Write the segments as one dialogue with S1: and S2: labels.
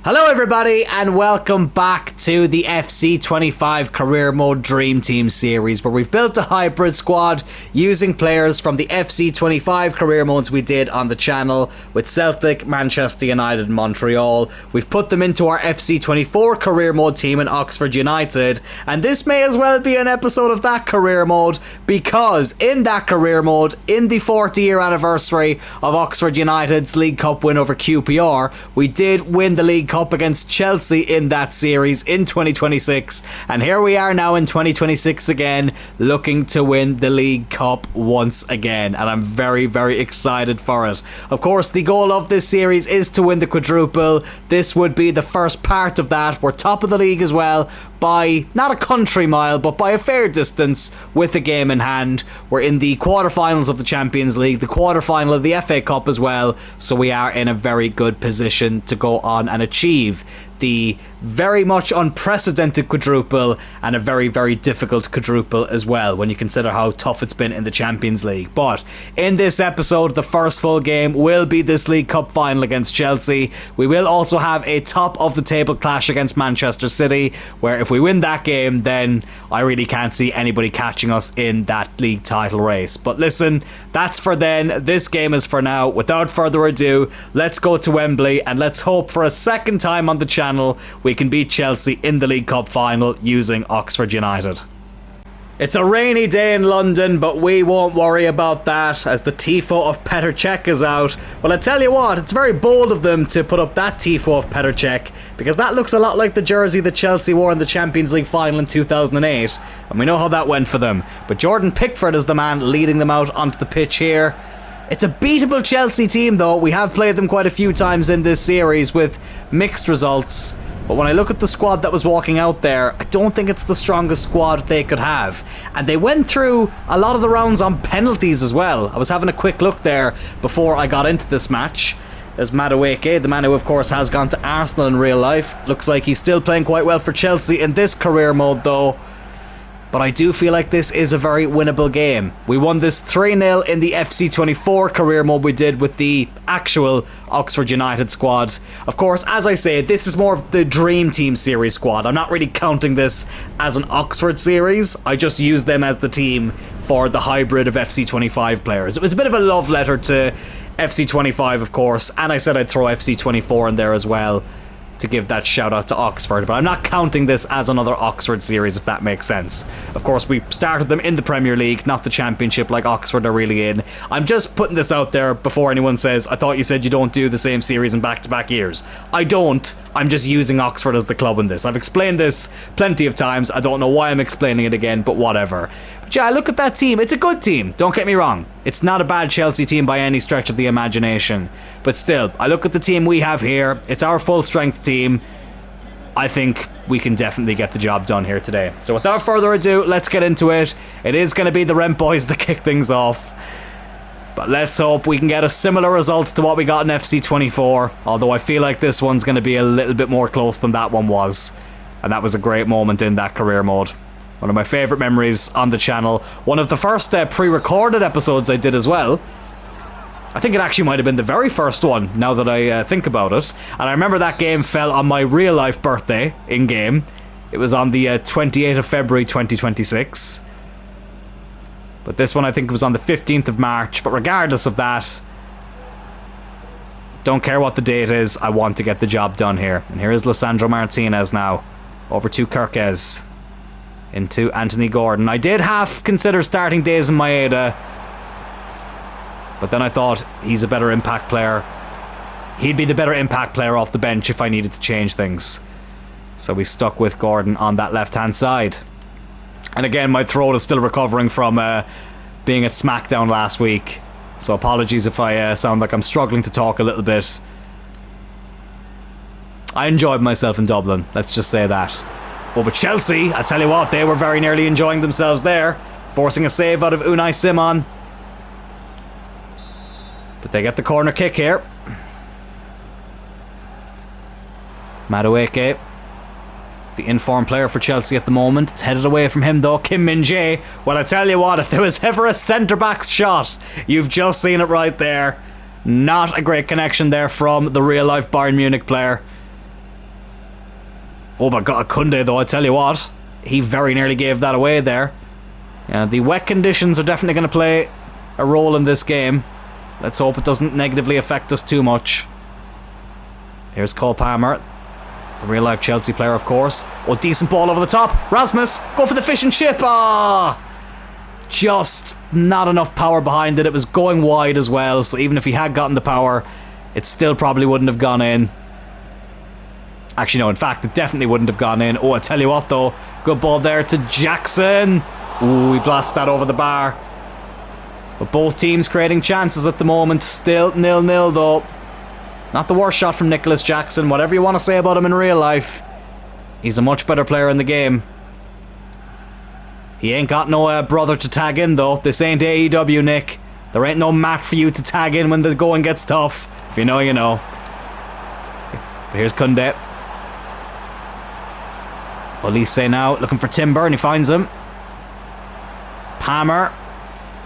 S1: Hello everybody and welcome back to the FC25 Career Mode Dream Team series, where we've built a hybrid squad using players from the FC25 career modes we did on the channel with Celtic, Manchester United and Montreal. We've put them into our FC24 career mode team in Oxford United, and this may as well be an episode of that career mode, because in that career mode, in the 40-year anniversary of Oxford United's League Cup win over QPR, we did win the League Cup against Chelsea in that series in 2026, and here we are now in 2026 again, looking to win the League Cup once again, and I'm very, very excited for it. Of course, the goal of this series is to win the quadruple. This would be the first part of that. We're top of the league as well, by not a country mile, but by a fair distance with a game in hand. We're in the quarterfinals of the Champions League, the quarterfinal of the FA Cup as well, so we are in a very good position to go on and achieve the very much unprecedented quadruple, and a very, very difficult quadruple as well when you consider how tough it's been in the Champions League. But in this episode, the first full game will be this League Cup final against Chelsea. We will also have a top of the table clash against Manchester City, where if we win that game, then I really can't see anybody catching us in that league title race. But listen, that's for then. This game is for now. Without further ado, let's go to Wembley and let's hope for a second time on the channel we can beat Chelsea in the League Cup final using Oxford United. It's a rainy day in London, but we won't worry about that as the tifo of Petr Cech is out. Well, I tell you what, it's very bold of them to put up that tifo of Petr Cech, because that looks a lot like the jersey that Chelsea wore in the Champions League final in 2008, and we know how that went for them. But Jordan Pickford is the man leading them out onto the pitch here. It's a beatable Chelsea team though. We have played them quite a few times in this series with mixed results. But when I look at the squad that was walking out there, I don't think it's the strongest squad they could have. And they went through a lot of the rounds on penalties as well. I was having a quick look there before I got into this match. There's Madueke, the man who of course has gone to Arsenal in real life. Looks like he's still playing quite well for Chelsea in this career mode though. But I do feel like this is a very winnable game. We won this 3-0 in the FC24 career mode we did with the actual Oxford United squad. Of course, as I say, this is more of the Dream Team series squad. I'm not really counting this as an Oxford series. I just use them as the team for the hybrid of FC25 players. It was a bit of a love letter to FC25, of course, and I said I'd throw FC24 in there as well to give that shout out to Oxford, but I'm not counting this as another Oxford series, if that makes sense. Of course, we started them in the Premier League, not the Championship like Oxford are really in. I'm just putting this out there before anyone says, I thought you said you don't do the same series in back-to-back years. I don't. I'm just using Oxford as the club in this. I've explained this plenty of times. I don't know why I'm explaining it again, but whatever. But yeah, look at that team. It's a good team, don't get me wrong. It's not a bad Chelsea team by any stretch of the imagination. But still, I look at the team we have here. It's our full-strength team. I think we can definitely get the job done here today. So without further ado, let's get into it. It is going to be the Rent Boys that kick things off. But let's hope we can get a similar result to what we got in FC24. Although I feel like this one's going to be a little bit more close than that one was. And that was a great moment in that career mode. One of my favourite memories on the channel. One of the first pre-recorded episodes I did as well. I think it actually might have been the very first one, now that I think about it. And I remember that game fell on my real-life birthday in-game. It was on the 28th of February 2026. But this one I think was on the 15th of March. But regardless of that, don't care what the date is, I want to get the job done here. And here is Lisandro Martinez now. Over to Kirkez. Into Anthony Gordon. I did half consider starting Dazen Maeda, but then I thought he's a better impact player. He'd be the better impact player off the bench if I needed to change things. So we stuck with Gordon on that left-hand side. And again, my throat is still recovering from being at SmackDown last week. So apologies if I sound like I'm struggling to talk a little bit. I enjoyed myself in Dublin, let's just say that. But with Chelsea, I tell you what, they were very nearly enjoying themselves there, forcing a save out of Unai Simon. But they get the corner kick here. Madueke, the informed player for Chelsea at the moment. It's headed away from him though. Kim Min-jae. Well, I tell you what, if there was ever a centre-back's shot, you've just seen it right there. Not a great connection there from the real-life Bayern Munich player. Oh my god, Kunde though, I tell you what. He very nearly gave that away there. Yeah, the wet conditions are definitely going to play a role in this game. Let's hope it doesn't negatively affect us too much. Here's Cole Palmer, the real-life Chelsea player, of course. Oh, decent ball over the top. Rasmus, go for the fish and chip. Ah! Just not enough power behind it. It was going wide as well, so even if he had gotten the power, it still probably wouldn't have gone in. Actually, no, in fact, it definitely wouldn't have gone in. Oh, I tell you what, though. Good ball there to Jackson. Ooh, he blasted that over the bar. But both teams creating chances at the moment. Still 0-0, though. Not the worst shot from Nicholas Jackson. Whatever you want to say about him in real life, he's a much better player in the game. He ain't got no brother to tag in, though. This ain't AEW, Nick. There ain't no mat for you to tag in when the going gets tough. If you know, you know. But here's Kunde. Olise now, looking for Timber, and he finds him. Palmer.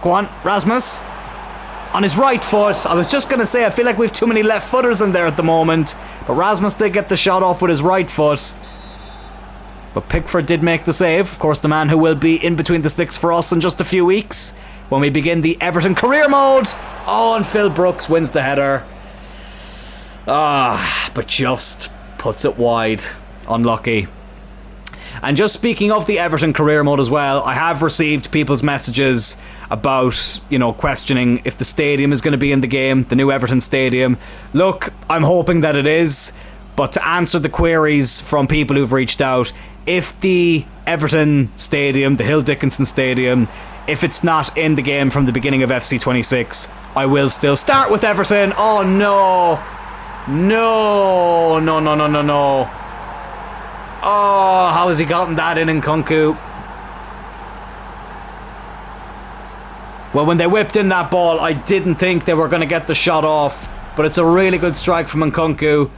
S1: Go on, Rasmus. On his right foot. I was just going to say, I feel like we have too many left footers in there at the moment. But Rasmus did get the shot off with his right foot. But Pickford did make the save. Of course, the man who will be in between the sticks for us in just a few weeks, when we begin the Everton career mode. Oh, and Phil Brooks wins the header. But just puts it wide. Unlucky. And just speaking of the Everton career mode as well, I have received people's messages about, you know, questioning if the stadium is going to be in the game, the new Everton stadium. Look, I'm hoping that it is, but to answer the queries from people who've reached out, if the Everton stadium, the Hill Dickinson stadium, if it's not in the game from the beginning of FC 26, I will still start with Everton. Oh no! No! No, no, no, no, no. Oh, how has he gotten that in Nkunku? Well, when they whipped in that ball, I didn't think they were going to get the shot off. But it's a really good strike from Nkunku.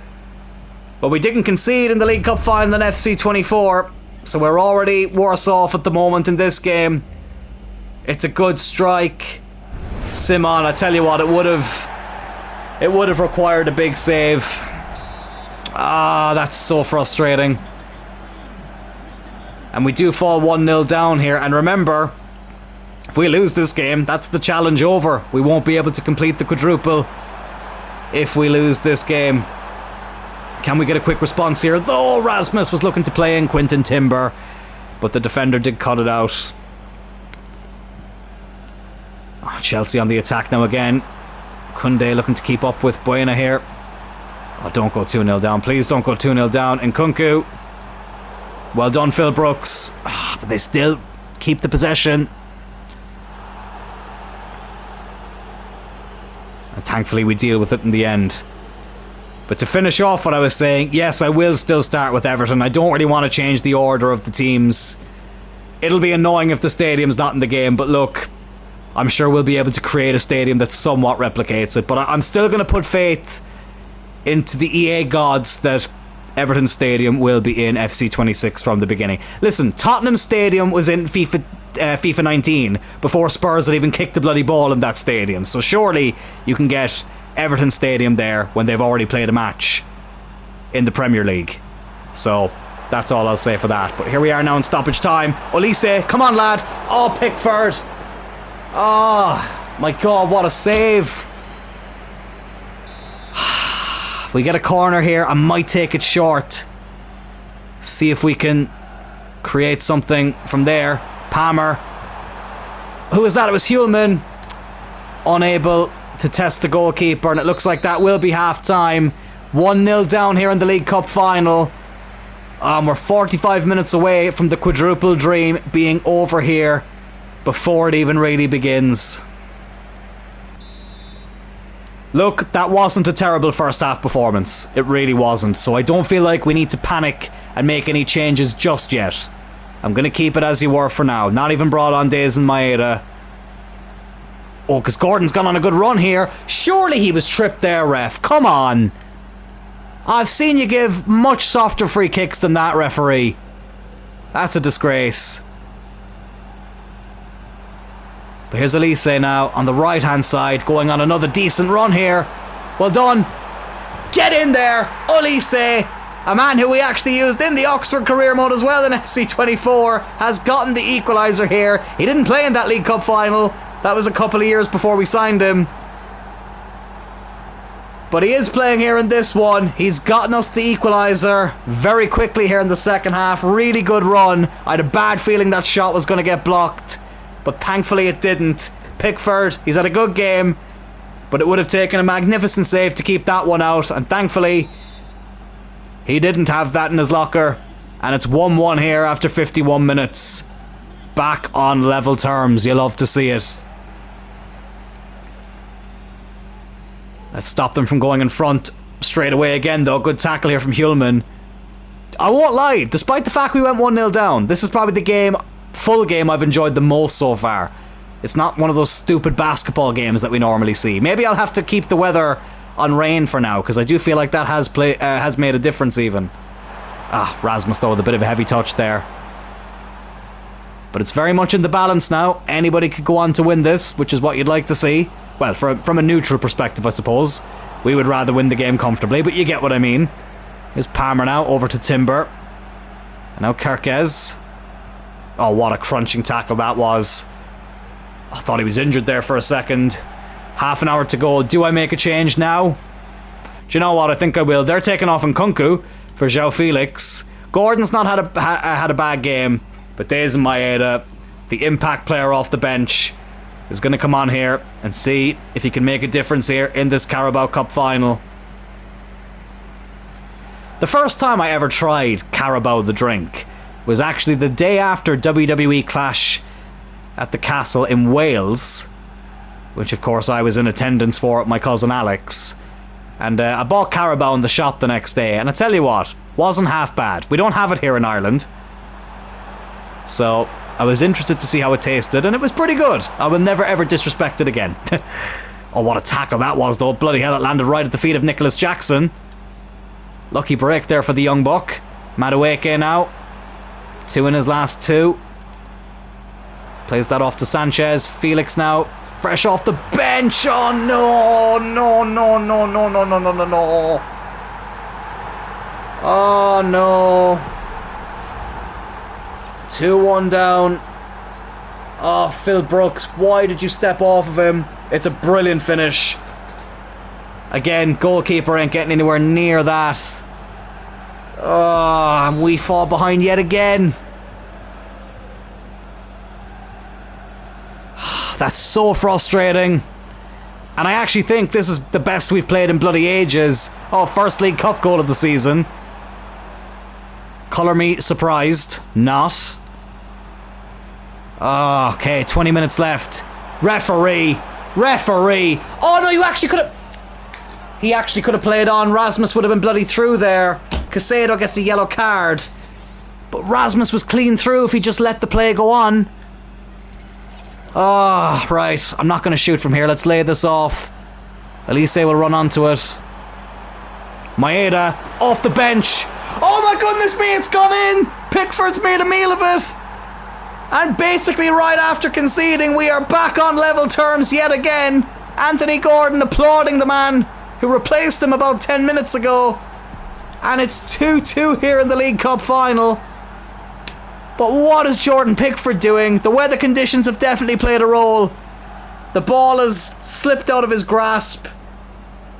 S1: But we didn't concede in the League Cup final in FC 24. So we're already worse off at the moment in this game. It's a good strike. Simon, I tell you what, it would have required a big save. That's so frustrating. And we do fall 1-0 down here. And remember, if we lose this game, that's the challenge over. We won't be able to complete the quadruple if we lose this game. Can we get a quick response here? Though Rasmus was looking to play in Quinton Timber, but the defender did cut it out. Chelsea on the attack now again. Kunde looking to keep up with Buena here. Don't go 2-0 down. Please don't go 2-0 down. Nkunku. Well done, Phil Brooks. But they still keep the possession. And thankfully we deal with it in the end. But to finish off what I was saying, yes, I will still start with Everton. I don't really want to change the order of the teams. It'll be annoying if the stadium's not in the game, but look, I'm sure we'll be able to create a stadium that somewhat replicates it. But I'm still going to put faith into the EA gods that Everton Stadium will be in FC 26 from the beginning. Listen, Tottenham Stadium was in FIFA 19 before Spurs had even kicked the bloody ball in that stadium. So surely you can get Everton Stadium there when they've already played a match in the Premier League. So that's all I'll say for that. But here we are now in stoppage time. Olise, come on lad. Oh, Pickford. Oh my god, what a save. We get a corner here. I might take it short. See if we can create something from there. Palmer. Who was that? It was Hulman. Unable to test the goalkeeper, and it looks like that will be half time. 1-0 down here in the League Cup final. We're 45 minutes away from the quadruple dream being over here before it even really begins. Look, that wasn't a terrible first half performance. It really wasn't. So I don't feel like we need to panic and make any changes just yet. I'm going to keep it as you were for now. Not even brought on Dazen Maeda. Oh, because Gordon's gone on a good run here. Surely he was tripped there, ref. Come on. I've seen you give much softer free kicks than that, referee. That's a disgrace. But here's Olise now on the right hand side, going on another decent run here. Well done. Get in there, Olise. a man who we actually used in the Oxford career mode as well in FC24, has gotten the equaliser here. He didn't play in that League Cup final. That was a couple of years before we signed him. But he is playing here in this one. He's gotten us the equaliser very quickly here in the second half. Really good run. I had a bad feeling that shot was going to get blocked, but thankfully it didn't. Pickford, he's had a good game, but it would have taken a magnificent save to keep that one out, and thankfully he didn't have that in his locker. And it's 1-1 here after 51 minutes. Back on level terms. You love to see it. Let's stop them from going in front straight away again, though. Good tackle here from Hjulman. I won't lie, despite the fact we went 1-0 down, this is probably the full game I've enjoyed the most so far. It's not one of those stupid basketball games that we normally see. Maybe I'll have to keep the weather on rain for now, because I do feel like that has made a difference even. Rasmus though with a bit of a heavy touch there. But it's very much in the balance now. Anybody could go on to win this, which is what you'd like to see. Well, from a neutral perspective, I suppose. We would rather win the game comfortably, but you get what I mean. Here's Palmer now, over to Timber. And now Kerkez. Oh, what a crunching tackle that was. I thought he was injured there for a second. Half an hour to go. Do I make a change now? Do you know what? I think I will. They're taking off Nkunku for João Felix. Gordon's not had a bad game, but Days and Maeda, the impact player off the bench, is going to come on here and see if he can make a difference here in this Carabao Cup final. The first time I ever tried Carabao the drink was actually the day after WWE Clash at the Castle in Wales, which of course I was in attendance for with my cousin Alex. And I bought Carabao in the shop the next day, and I tell you what, wasn't half bad. We don't have it here in Ireland, so I was interested to see how it tasted, and it was pretty good. I will never ever disrespect it again. Oh, what a tackle that was though. Bloody hell, it landed right at the feet of Nicholas Jackson. Lucky break there for the young buck. Madueke now, 2 in his last 2. Plays that off to Sanchez. Felix now, fresh off the bench. Oh no, no, no, no, no, no, no, no, no, no. Oh no. 2-1 down. Oh, Phil Brooks, why did you step off of him? It's a brilliant finish. Again, goalkeeper ain't getting anywhere near that. Oh, and we fall behind yet again. That's so frustrating. And I actually think this is the best we've played in bloody ages. Oh, first League Cup goal of the season. Colour me surprised. Not. Oh, okay, 20 minutes left. Referee. Referee. Oh no, you actually could have... He actually could have played on. Rasmus would have been bloody through there. Caicedo gets a yellow card. But Rasmus was clean through if he just let the play go on. Oh, right. I'm not going to shoot from here. Let's lay this off. Elise will run onto it. Maeda off the bench. Oh my goodness me, it's gone in. Pickford's made a meal of it. And basically right after conceding, we are back on level terms yet again. Anthony Gordon applauding the man who replaced him about 10 minutes ago. And it's 2-2 here in the League Cup final. But what is Jordan Pickford doing? The weather conditions have definitely played a role. The ball has slipped out of his grasp.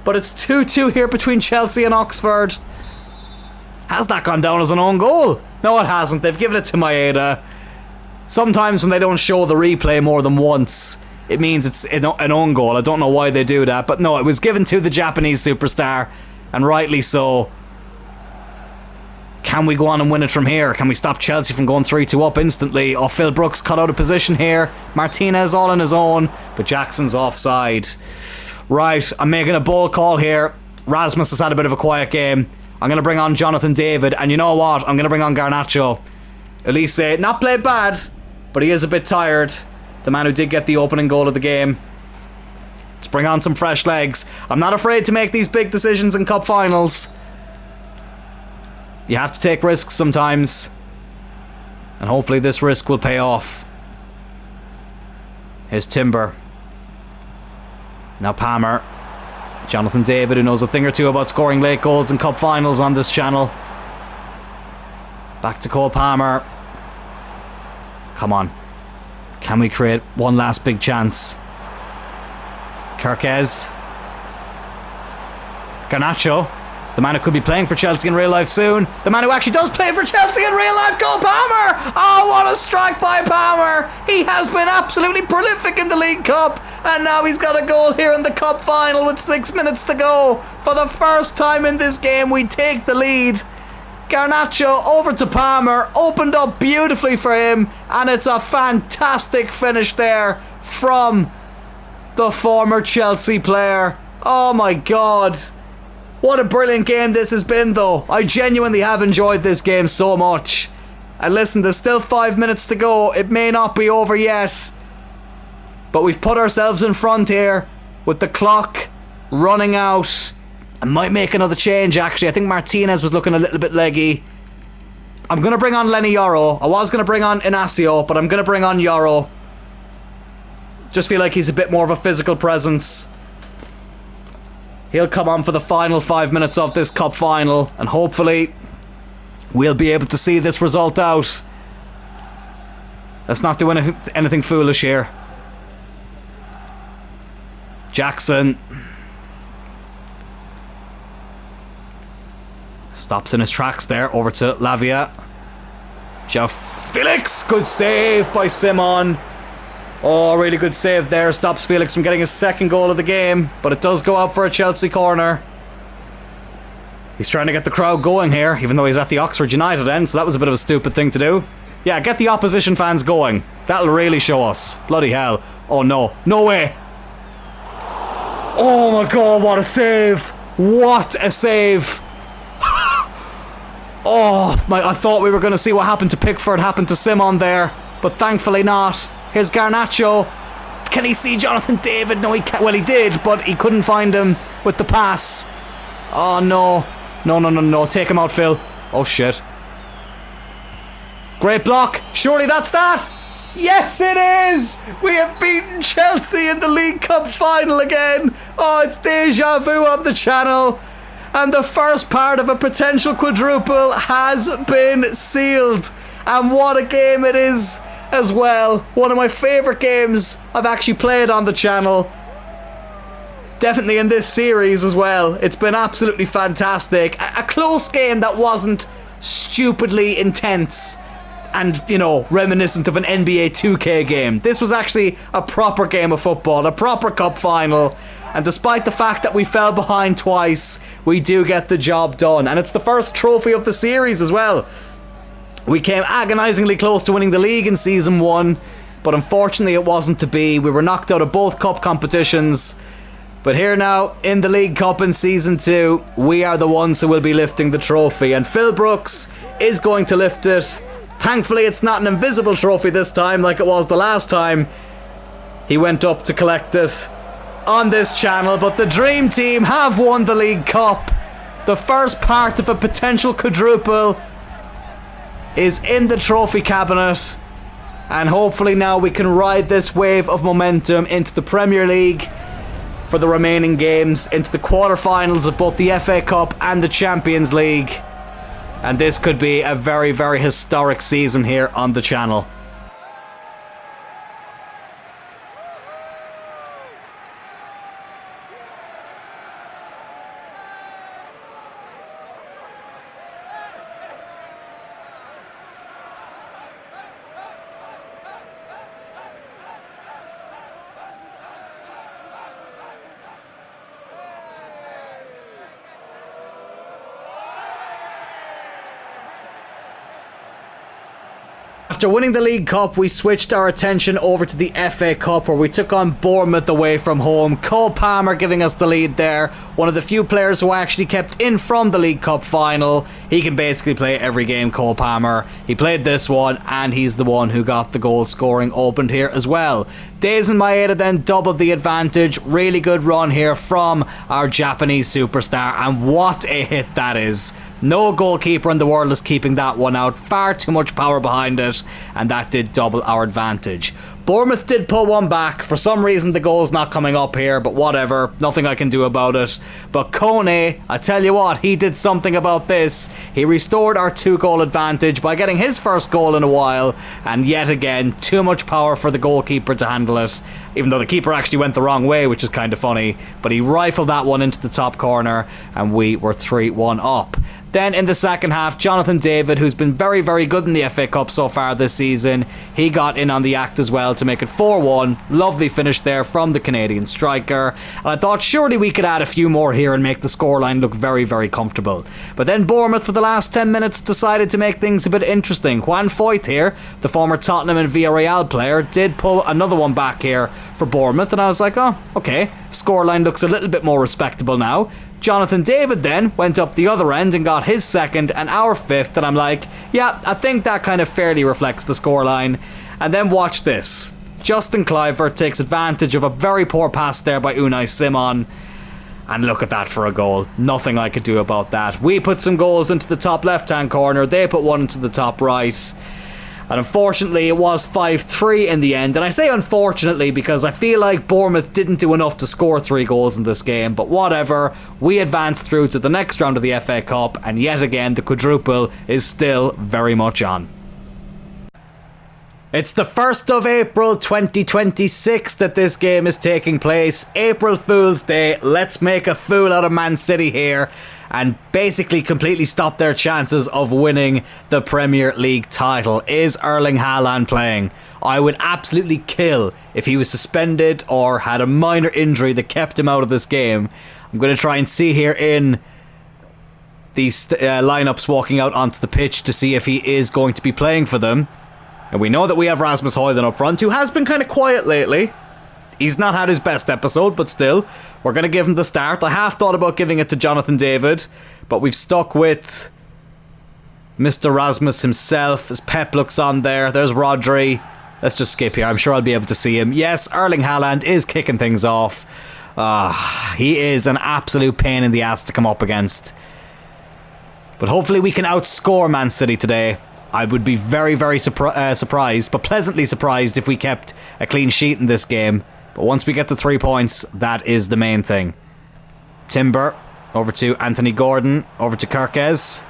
S1: But it's 2-2 here between Chelsea and Oxford. Has that gone down as an own goal? No, it hasn't. They've given it to Maeda. Sometimes when they don't show the replay more than once, it means it's an own goal. I don't know why they do that. But no, it was given to the Japanese superstar. And rightly so. Can we go on and win it from here? Can we stop Chelsea from going 3-2 up instantly? Oh, Phil Brooks cut out of position here. Martinez all on his own, but Jackson's offside. Right, I'm making a bold call here. Rasmus has had a bit of a quiet game. I'm going to bring on Jonathan David, and you know what? I'm going to bring on Garnacho. Elise, not played bad, but he is a bit tired. The man who did get the opening goal of the game. Let's bring on some fresh legs. I'm not afraid to make these big decisions in cup finals. You have to take risks sometimes. And hopefully this risk will pay off. Here's Timber. Now Palmer. Jonathan David, who knows a thing or two about scoring late goals in cup finals on this channel. Back to Cole Palmer. Come on. Can we create one last big chance? Kirkez. Garnacho. The man who could be playing for Chelsea in real life soon. The man who actually does play for Chelsea in real life, Cole Palmer! Oh, what a strike by Palmer! He has been absolutely prolific in the League Cup, and now he's got a goal here in the Cup final with 6 minutes to go. For the first time in this game, we take the lead. Garnacho over to Palmer, opened up beautifully for him, and it's a fantastic finish there from the former Chelsea player. Oh my God. What a brilliant game this has been, though. I genuinely have enjoyed this game so much. And listen, there's still 5 minutes to go. It may not be over yet, but we've put ourselves in front here with the clock running out. I might make another change, actually. I think Martinez was looking a little bit leggy. I'm going to bring on Lenny Yoro. I was going to bring on Inacio, but I'm going to bring on Yoro. Just feel like he's a bit more of a physical presence. He'll come on for the final 5 minutes of this cup final, and hopefully we'll be able to see this result out. Let's not do anything foolish here. Jackson stops in his tracks there, over to Lavia. João Felix, good save by Simon. Oh, really good save there. Stops Felix from getting his second goal of the game, but it does go out for a Chelsea corner. He's trying to get the crowd going here, even though he's at the Oxford United end, so that was a bit of a stupid thing to do. Yeah, get the opposition fans going. That'll really show us. Bloody hell. Oh no. No way. Oh my God, what a save. What a save. I thought we were going to see what happened to Pickford happen to Simon there, but thankfully not. Here's Garnacho. Can he see Jonathan David? No, he can't. Well, he did, but he couldn't find him with the pass. Oh no. No. Take him out, Phil. Oh shit. Great block. Surely that's that. Yes, it is. We have beaten Chelsea in the League Cup final again. Oh, it's deja vu on the channel. And the first part of a potential quadruple has been sealed. And what a game it is as well. One of my favourite games I've actually played on the channel. Definitely in this series as well. It's been absolutely fantastic. A close game that wasn't stupidly intense and, you know, reminiscent of an NBA 2K game. This was actually a proper game of football, a proper cup final. And despite the fact that we fell behind twice, we do get the job done. And it's the first trophy of the series as well. We came agonisingly close to winning the league in Season 1, but unfortunately it wasn't to be. We were knocked out of both cup competitions. But here now, in the League Cup in Season 2, we are the ones who will be lifting the trophy. And Phil Brooks is going to lift it. Thankfully, it's not an invisible trophy this time like it was the last time he went up to collect it on this channel. But the Dream Team have won the League Cup. The first part of a potential quadruple is in the trophy cabinet, and hopefully now we can ride this wave of momentum into the Premier League for the remaining games, into the quarterfinals of both the FA Cup and the Champions League. And this could be a very, very historic season here on the channel. After winning the League Cup, we switched our attention over to the FA Cup, where we took on Bournemouth away from home. Cole Palmer giving us the lead there. One of the few players who actually kept in from the League Cup final. He can basically play every game, Cole Palmer. He played this one, and he's the one who got the goal scoring opened here as well. Daisen Maeda then doubled the advantage. Really good run here from our Japanese superstar, and what a hit that is. No goalkeeper in the world is keeping that one out. Far too much power behind it, and that did double our advantage. Bournemouth did pull one back. For some reason, the goal's not coming up here, but whatever. Nothing I can do about it. But Kone, I tell you what, he did something about this. He restored our 2-goal advantage by getting his first goal in a while, and yet again, too much power for the goalkeeper to handle it. Even though the keeper actually went the wrong way, which is kind of funny. But he rifled that one into the top corner, and we were 3-1 up. Then in the second half, Jonathan David, who's been very, very good in the FA Cup so far this season, he got in on the act as well to make it 4-1. Lovely finish there from the Canadian striker. And I thought surely we could add a few more here and make the scoreline look very, very comfortable. But then Bournemouth for the last 10 minutes decided to make things a bit interesting. Juan Foyth here, the former Tottenham and Villarreal player, did pull another one back here for Bournemouth. And I was like, oh, okay, scoreline looks a little bit more respectable now. Jonathan David then went up the other end and got his second and our fifth, and I'm like, yeah, I think that kind of fairly reflects the scoreline. And then watch this. Justin Kluivert takes advantage of a very poor pass there by Unai Simon, and look at that for a goal. Nothing I could do about that. We put some goals into the top left-hand corner, they put one into the top right. And unfortunately, it was 5-3 in the end. And I say unfortunately because I feel like Bournemouth didn't do enough to score 3 goals in this game. But whatever, we advanced through to the next round of the FA Cup. And yet again, the quadruple is still very much on. It's the 1st of April 2026 that this game is taking place. April Fool's Day. Let's make a fool out of Man City here and basically completely stop their chances of winning the Premier League title. Is Erling Haaland playing? I would absolutely kill if he was suspended or had a minor injury that kept him out of this game. I'm going to try and see here in these lineups walking out onto the pitch to see if he is going to be playing for them. And we know that we have Rasmus Højlund up front, who has been kind of quiet lately. He's not had his best episode, but still, we're going to give him the start. I half thought about giving it to Jonathan David, but we've stuck with Mr. Rasmus himself, as Pep looks on there. There's Rodri. Let's just skip here. I'm sure I'll be able to see him. Yes, Erling Haaland is kicking things off. He is an absolute pain in the ass to come up against. But hopefully we can outscore Man City today. I would be very, very surprised, but pleasantly surprised if we kept a clean sheet in this game. But once we get the 3 points, that is the main thing. Timber, over to Anthony Gordon, over to Kerkez.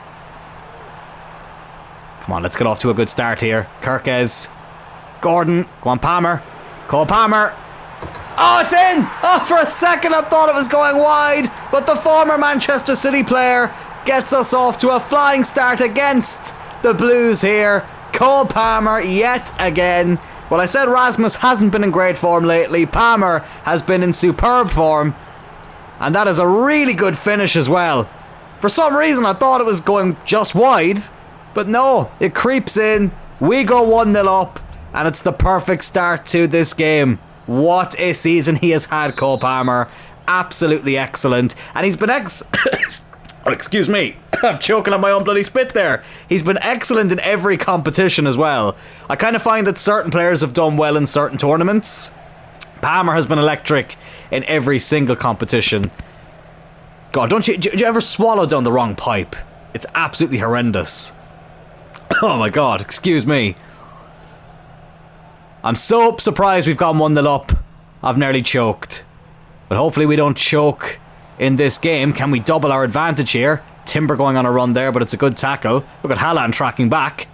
S1: Come on, let's get off to a good start here. Kerkez, Gordon, go on Palmer, Cole Palmer. Oh, it's in! Oh, for a second I thought it was going wide, but the former Manchester City player gets us off to a flying start against the Blues here. Cole Palmer yet again. Well, I said Rasmus hasn't been in great form lately. Palmer has been in superb form. And that is a really good finish as well. For some reason I thought it was going just wide. But no, it creeps in. We go 1-0 up. And it's the perfect start to this game. What a season he has had, Cole Palmer. Absolutely excellent. And he's been oh, excuse me, I'm choking on my own bloody spit there. He's been excellent in every competition as well. I kind of find that certain players have done well in certain tournaments. Palmer has been electric in every single competition. God, do you ever swallow down the wrong pipe? It's absolutely horrendous. Oh my God, excuse me. I'm so surprised we've gone 1-0 up. I've nearly choked. But hopefully we don't choke in this game. Can we double our advantage here? Timber going on a run there, but it's a good tackle. Look at Haaland tracking back.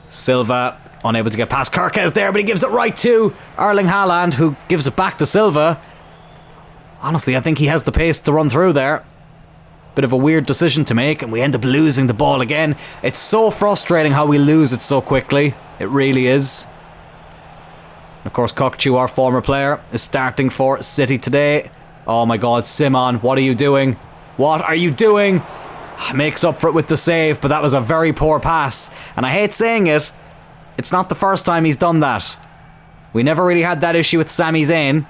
S1: Silva unable to get past Kerkez there, but he gives it right to Erling Haaland, who gives it back to Silva. Honestly, I think he has the pace to run through there. Bit of a weird decision to make, and we end up losing the ball again. It's so frustrating how we lose it so quickly. It really is. Of course, Kokchu, our former player, is starting for City today. Oh my God, Simon, what are you doing? What are you doing? Makes up for it with the save, but that was a very poor pass. And I hate saying it, it's not the first time he's done that. We never really had that issue with Sami Zayn.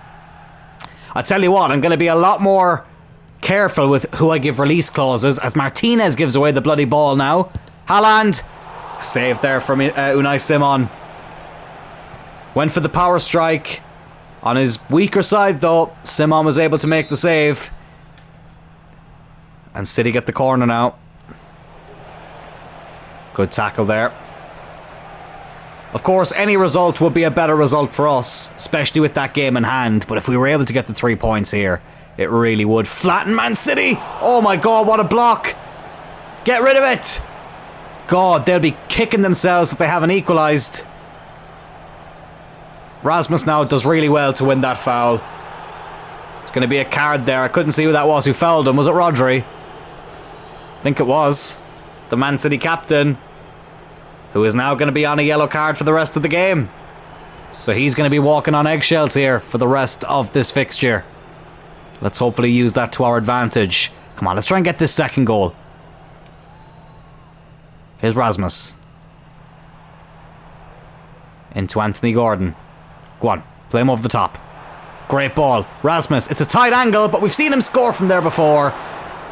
S1: I tell you what, I'm going to be a lot more careful with who I give release clauses, as Martinez gives away the bloody ball now. Haaland, save there from Unai Simon. Went for the power strike. On his weaker side though, Simon was able to make the save. And City get the corner now. Good tackle there. Of course, any result would be a better result for us, especially with that game in hand. But if we were able to get the 3 points here, it really would flatten Man City. Oh my God, what a block. Get rid of it. God, they'll be kicking themselves if they haven't equalised. Rasmus now does really well to win that foul. It's going to be a card there. I couldn't see who that was who fouled him. Was it Rodri? I think it was. The Man City captain, who is now going to be on a yellow card for the rest of the game. So he's going to be walking on eggshells here for the rest of this fixture. Let's hopefully use that to our advantage. Come on, let's try and get this second goal. Here's Rasmus. Into Anthony Gordon. Go on, play him over the top. Great ball. Rasmus, it's a tight angle, but we've seen him score from there before.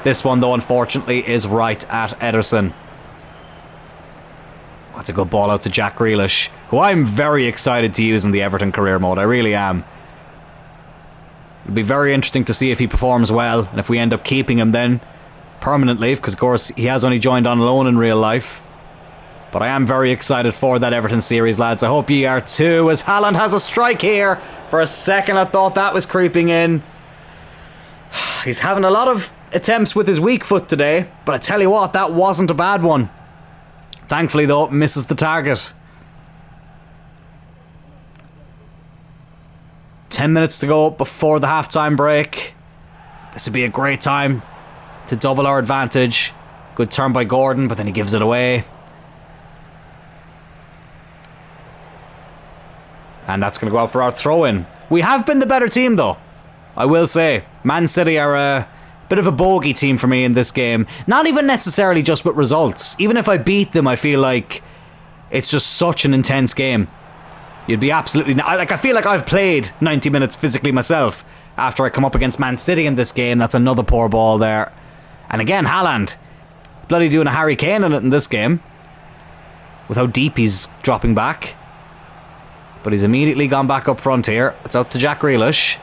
S1: This one, though, unfortunately, is right at Ederson. That's a good ball out to Jack Grealish, who I'm very excited to use in the Everton career mode. I really am. It'll be very interesting to see if he performs well, and if we end up keeping him then permanently, because, of course, he has only joined on loan in real life. But I am very excited for that Everton series, lads. I hope you are too, as Haaland has a strike here. For a second, I thought that was creeping in. He's having a lot of attempts with his weak foot today, but I tell you what, that wasn't a bad one. Thankfully, though, misses the target. 10 minutes to go before the half-time break. This would be a great time to double our advantage. Good turn by Gordon, but then he gives it away. And that's going to go out for our throw-in. We have been the better team, though. I will say. Man City are a bit of a bogey team for me in this game. Not even necessarily just with results. Even if I beat them, I feel like it's just such an intense game. You'd be absolutely... I feel like I've played 90 minutes physically myself after I come up against Man City in this game. That's another poor ball there. And again, Haaland. Bloody doing a Harry Kane in it in this game. With how deep he's dropping back. But he's immediately gone back up front here. It's out to Jack Grealish.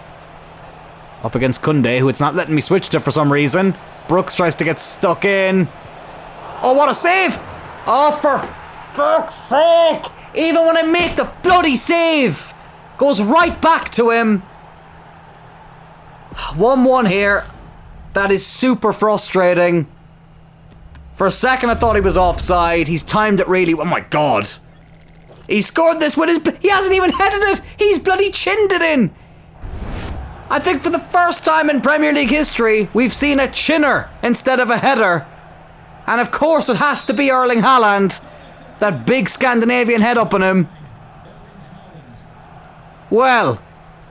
S1: Up against Koundé, who it's not letting me switch to for some reason. Brooks tries to get stuck in. Oh, what a save! Oh, for fuck's sake! Even when I make the bloody save, goes right back to him. 1-1 here. That is super frustrating. For a second I thought he was offside. He's timed it really... Oh my God. He scored this with his... He hasn't even headed it. He's bloody chinned it in. I think for the first time in Premier League history, we've seen a chinner instead of a header. And of course it has to be Erling Haaland. That big Scandinavian head up on him. Well,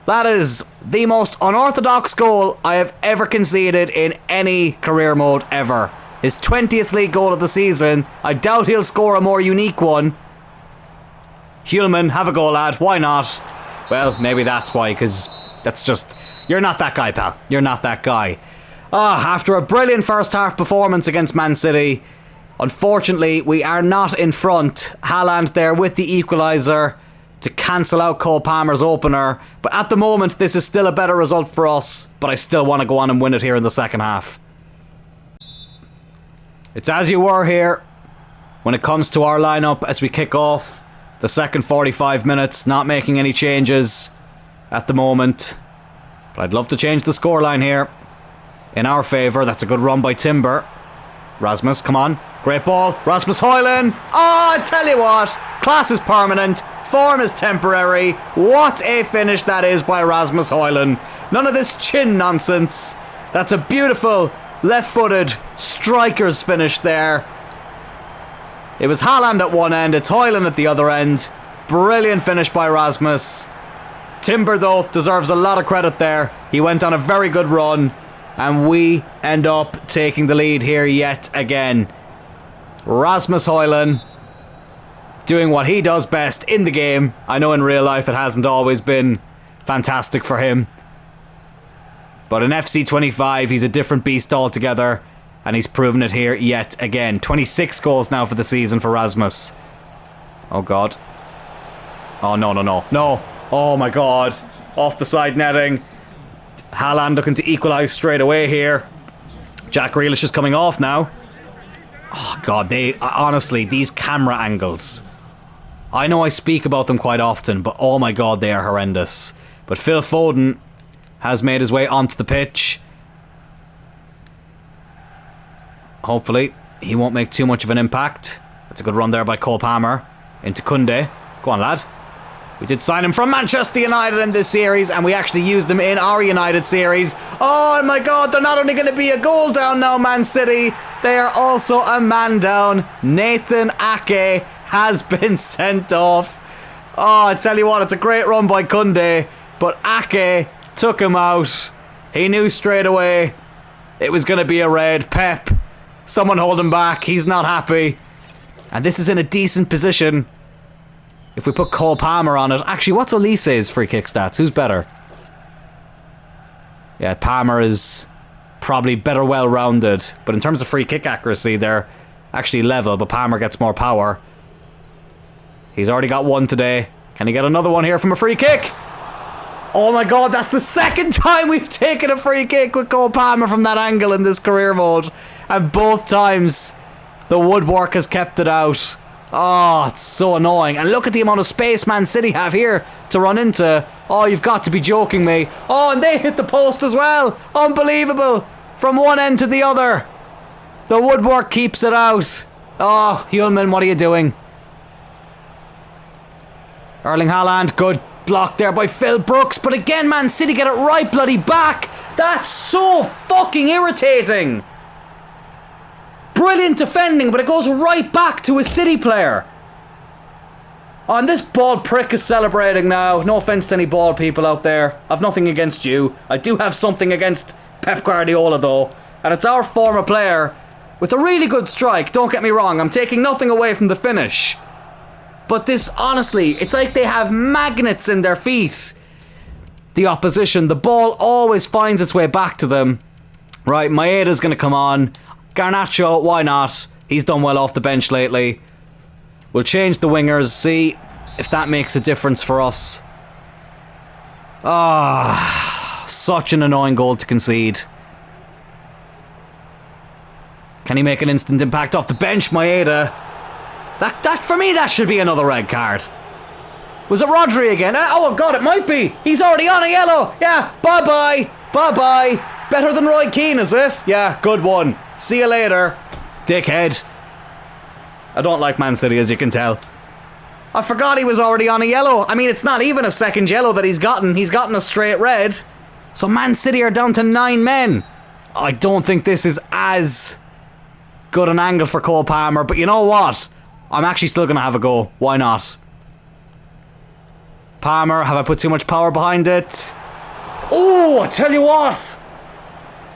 S1: that is the most unorthodox goal I have ever conceded in any career mode ever. His 20th league goal of the season. I doubt he'll score a more unique one. Hulman, have a go, lad. Why not? Well, maybe that's why, because that's just... You're not that guy, pal. You're not that guy. After a brilliant first half performance against Man City, unfortunately, we are not in front. Haaland there with the equaliser to cancel out Cole Palmer's opener. But at the moment, this is still a better result for us. But I still want to go on and win it here in the second half. It's as you were here when it comes to our lineup as we kick off the second 45 minutes. Not making any changes at the moment. But I'd love to change the scoreline here in our favour. That's a good run by Timber. Rasmus, come on. Great ball. Rasmus Højlund. Oh, I tell you what. Class is permanent. Form is temporary. What a finish that is by Rasmus Højlund. None of this chin nonsense. That's a beautiful left-footed striker's finish there. It was Haaland at one end. It's Højlund at the other end. Brilliant finish by Rasmus. Timber, though, deserves a lot of credit there. He went on a very good run. And we end up taking the lead here yet again. Rasmus Højlund doing what he does best in the game. I know in real life it hasn't always been fantastic for him. But in FC 25 he's a different beast altogether. And he's proven it here yet again. 26 goals now for the season for Rasmus. Oh God. Oh no, no, no. No. Oh my God. Off the side netting. Haaland looking to equalise straight away here. Jack Grealish is coming off now. Oh God, honestly, these camera angles I know I speak about them quite often, but oh my god, they are horrendous. But Phil Foden has made his way onto the pitch. Hopefully, he won't make too much of an impact. That's a good run there by Cole Palmer into Koundé. Go on, lad. We did sign him from Manchester United in this series, and we actually used him in our United series. Oh my god, they're not only going to be a goal down now, Man City, they are also a man down. Nathan Ake has been sent off. Oh, I tell you what, it's a great run by Koundé, but Ake took him out. He knew straight away it was going to be a red. Pep, someone hold him back. He's not happy. And this is in a decent position. If we put Cole Palmer on it. Actually, what's Olise's free kick stats? Who's better? Yeah, Palmer is probably better well-rounded. But in terms of free kick accuracy, they're actually level. But Palmer gets more power. He's already got one today. Can he get another one here from a free kick? Oh my god, that's the second time we've taken a free kick with Cole Palmer from that angle in this career mode. And both times, the woodwork has kept it out. Oh, it's so annoying. And look at the amount of space Man City have here to run into. Oh, you've got to be joking me. Oh, and they hit the post as well. Unbelievable. From one end to the other. The woodwork keeps it out. Oh, Hjulman, what are you doing? Erling Haaland, good block there by Phil Brooks. But again, Man City get it right bloody back. That's so fucking irritating. Brilliant defending, but it goes right back to a City player. Oh, and this bald prick is celebrating now. No offence to any bald people out there. I've nothing against you. I do have something against Pep Guardiola though. And it's our former player with a really good strike. Don't get me wrong, I'm taking nothing away from the finish. But this, honestly, it's like they have magnets in their feet. The opposition, the ball always finds its way back to them. Right, Maeda's going to come on. Garnacho, why not? He's done well off the bench lately. We'll change the wingers, see if that makes a difference for us. Ah, such an annoying goal to concede. Can he make an instant impact off the bench, Maeda? That for me, that should be another red card. Was it Rodri again? Oh god, it might be. He's already on a yellow. Yeah, bye-bye. Bye-bye. Better than Roy Keane, is it? Yeah, good one. See you later, dickhead. I don't like Man City, as you can tell. I forgot he was already on a yellow. I mean, it's not even a second yellow that he's gotten. He's gotten a straight red. So Man City are down to 9 men. I don't think this is as good an angle for Cole Palmer. But you know what? I'm actually still going to have a go. Why not? Palmer, have I put too much power behind it? Oh, I tell you what.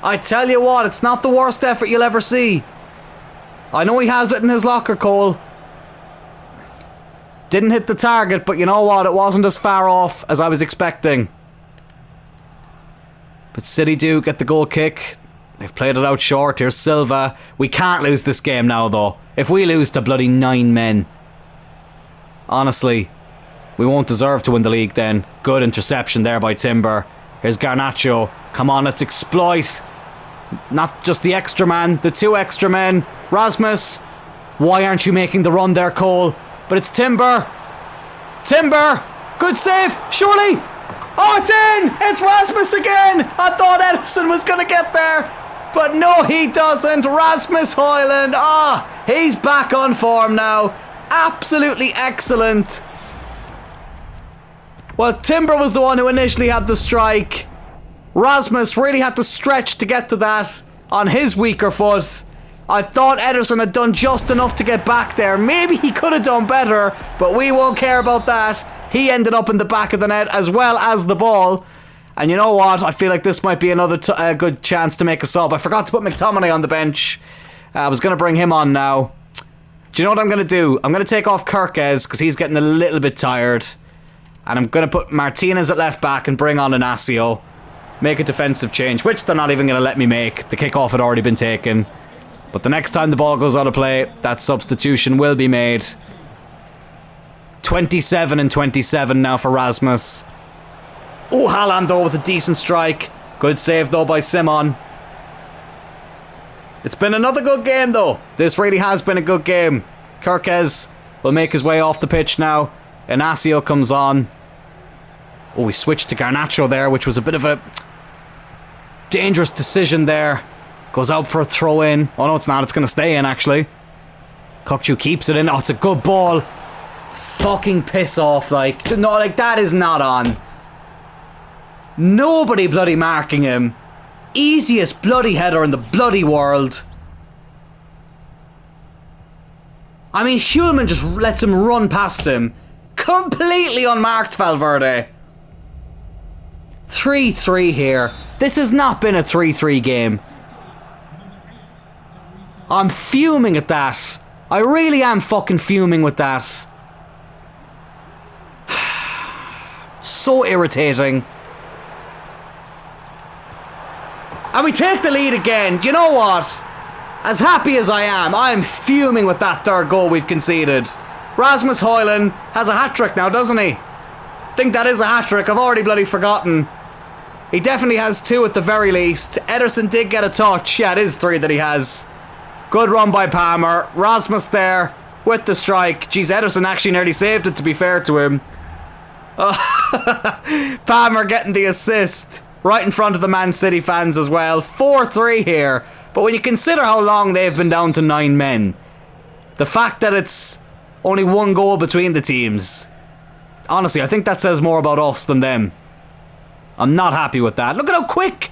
S1: I tell you what, it's not the worst effort you'll ever see. I know he has it in his locker, Cole. Didn't hit the target, but you know what? It wasn't as far off as I was expecting. But City do get the goal kick. They've played it out short. Here's Silva. We can't lose this game now, though. If we lose to bloody 9 men. Honestly, we won't deserve to win the league then. Good interception there by Timber. Here's Garnacho. Come on, let's exploit. Not just the extra man, the 2 extra men. Rasmus. Why aren't you making the run there, Cole? But it's Timber. Timber. Good save. Surely. Oh, it's in. It's Rasmus again. I thought Ederson was going to get there. But no, he doesn't. Rasmus Højlund. Ah, he's back on form now. Absolutely excellent. Well, Timber was the one who initially had the strike. Rasmus really had to stretch to get to that on his weaker foot. I thought Ederson had done just enough to get back there. Maybe he could have done better, but we won't care about that. He ended up in the back of the net as well as the ball. And you know what? I feel like this might be another good chance to make a sub. I forgot to put McTominay on the bench. I was going to bring him on now. Do you know what I'm going to do? I'm going to take off Kirkes because he's getting a little bit tired. And I'm going to put Martinez at left back and bring on Inacio. Make a defensive change, which they're not even going to let me make. The kickoff had already been taken. But the next time the ball goes out of play, that substitution will be made. 27 and 27 now for Rasmus. Oh, Haaland though with a decent strike. Good save though by Simon. It's been another good game though. This really has been a good game. Kirkes will make his way off the pitch now. Inacio comes on. Oh, we switched to Garnacho there, which was a bit of a dangerous decision there. Goes out for a throw in. Oh no, it's not. It's going to stay in, actually. Kokchu keeps it in. Oh, it's a good ball. Fucking piss off. Like, no, like, that is not on. Nobody bloody marking him. Easiest bloody header in the bloody world. I mean, Hulman just lets him run past him. Completely unmarked, Valverde. 3-3 here. This has not been a 3-3 game. I'm fuming at that. I really am fucking fuming with that. So irritating. And we take the lead again. You know what? As happy as I am fuming with that third goal we've conceded. Rasmus Højlund has a hat-trick now, doesn't he? I think that is a hat-trick. I've already bloody forgotten. He definitely has 2 at the very least. Ederson did get a touch. Yeah, it is 3 that he has. Good run by Palmer. Rasmus there with the strike. Jeez, Ederson actually nearly saved it, to be fair to him. Oh, Palmer getting the assist. Right in front of the Man City fans as well. 4-3 here. But when you consider how long they've been down to 9 men, the fact that it's only 1 goal between the teams, honestly, I think that says more about us than them. I'm not happy with that. Look at how quick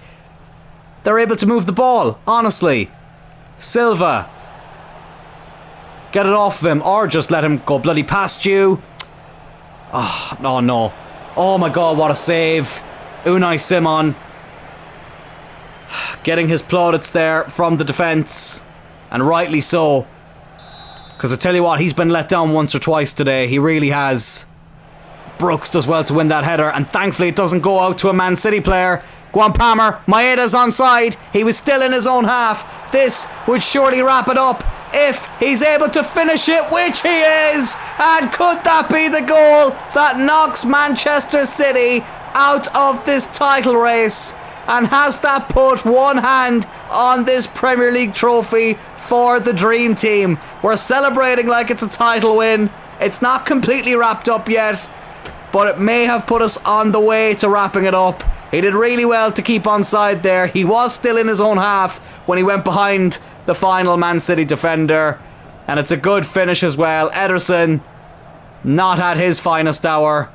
S1: they're able to move the ball, honestly. Silva. Get it off of him, or just let him go bloody past you. Oh, no. Oh my god, what a save. Unai Simon getting his plaudits there from the defence, and rightly so, because I tell you what, he's been let down once or twice today. He really has. Brooks does well to win that header, and thankfully it doesn't go out to a Man City player. Go on, Palmer. Maeda's onside. He was still in his own half. This would surely wrap it up if he's able to finish it, which he is. And could that be the goal that knocks Manchester City out of this title race? And has that put one hand on this Premier League trophy for the Dream Team? We're celebrating like it's a title win. It's not completely wrapped up yet, but it may have put us on the way to wrapping it up. He did really well to keep onside there. He was still in his own half when he went behind the final Man City defender. And it's a good finish as well. Ederson not at his finest hour.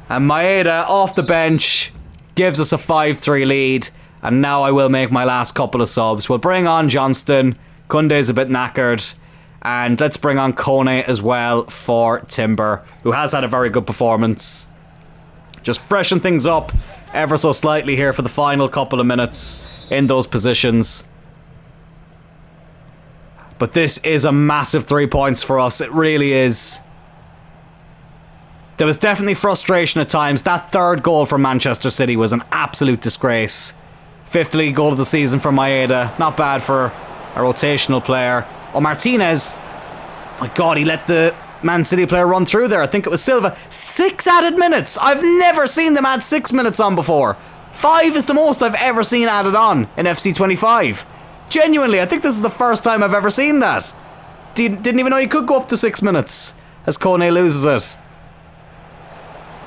S1: And Maeda off the bench gives us a 5-3 lead. And now I will make my last couple of subs. We'll bring on Johnston. Koundé's a bit knackered. And let's bring on Kone as well for Timber, who has had a very good performance. Just freshen things up ever so slightly here for the final couple of minutes in those positions. But this is a massive 3 points for us. It really is. There was definitely frustration at times. That third goal from Manchester City was an absolute disgrace. 5th league goal of the season for Maeda. Not bad for a rotational player. Oh, Martinez. My God, he let the Man City player run through there. I think it was Silva. 6 added minutes. I've never seen them add 6 minutes on before. 5 is the most I've ever seen added on in FC 25. Genuinely, I think this is the first time I've ever seen that. Didn't even know you could go up to 6 minutes as Kone loses it.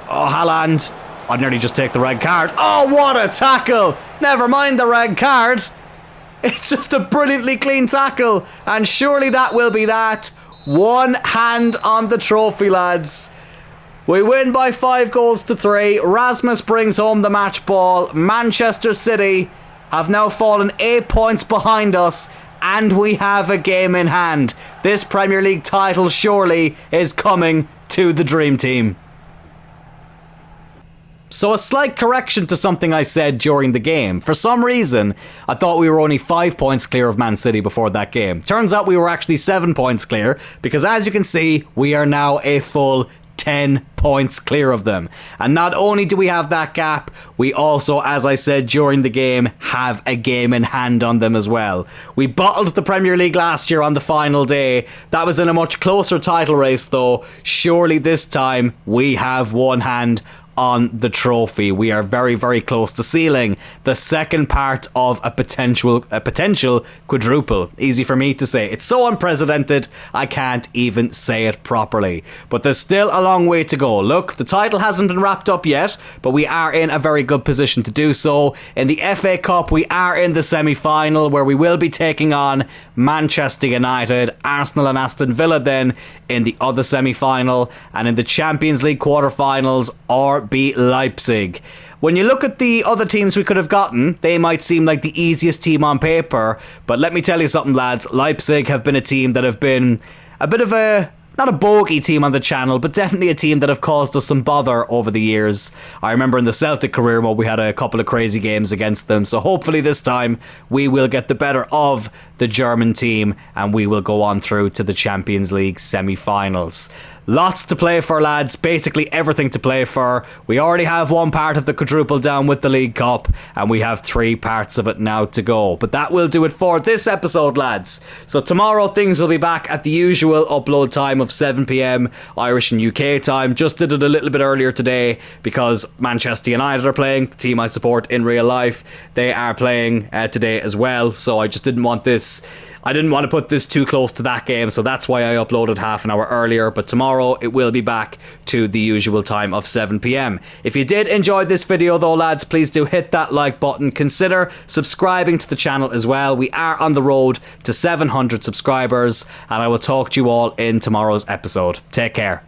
S1: Oh, Haaland. I'd nearly just take the red card. Oh, what a tackle. Never mind the red card. It's just a brilliantly clean tackle. And surely that will be that. One hand on the trophy, lads. We win by 5-3. Rasmus brings home the match ball. Manchester City have now fallen 8 points behind us. And we have a game in hand. This Premier League title surely is coming to the Dream Team. So a slight correction to something I said during the game. For some reason, I thought we were only 5 points clear of Man City before that game. Turns out we were actually 7 points clear, because as you can see, we are now a full 10 points clear of them. And not only do we have that gap, we also, as I said during the game, have a game in hand on them as well. We bottled the Premier League last year on the final day. That was in a much closer title race though. Surely this time we have one hand on the trophy. We are very, very close to sealing the second part of a potential quadruple. Easy for me to say. It's so unprecedented, I can't even say it properly. But there's still a long way to go. Look, the title hasn't been wrapped up yet, but we are in a very good position to do so. In the FA Cup, we are in the semi-final, where we will be taking on Manchester United, Arsenal and Aston Villa then in the other semi-final, and in the Champions League quarter-finals, RB Leipzig. When you look at the other teams we could have gotten, they might seem like the easiest team on paper, but let me tell you something, lads. Leipzig have been a team that have been a bit of a, not a bogey team on the channel, but definitely a team that have caused us some bother over the years. I remember in the Celtic career mode, we had a couple of crazy games against them, so hopefully this time we will get the better of the German team and we will go on through to the Champions League semi-finals. Lots to play for, lads. Basically everything to play for. We already have one part of the quadruple down with the League Cup, and we have 3 parts of it now to go. But that will do it for this episode, lads. So tomorrow things will be back at the usual upload time of 7 PM Irish and UK time. Just did it a little bit earlier today because Manchester United are playing, the team I support in real life. They are playing today as well, so I just didn't want to put this too close to that game, so that's why I uploaded half an hour earlier. But tomorrow it will be back to the usual time of 7 PM. If you did enjoy this video though, lads, please do hit that like button. Consider subscribing to the channel as well. We are on the road to 700 subscribers, and I will talk to you all in tomorrow's episode. Take care.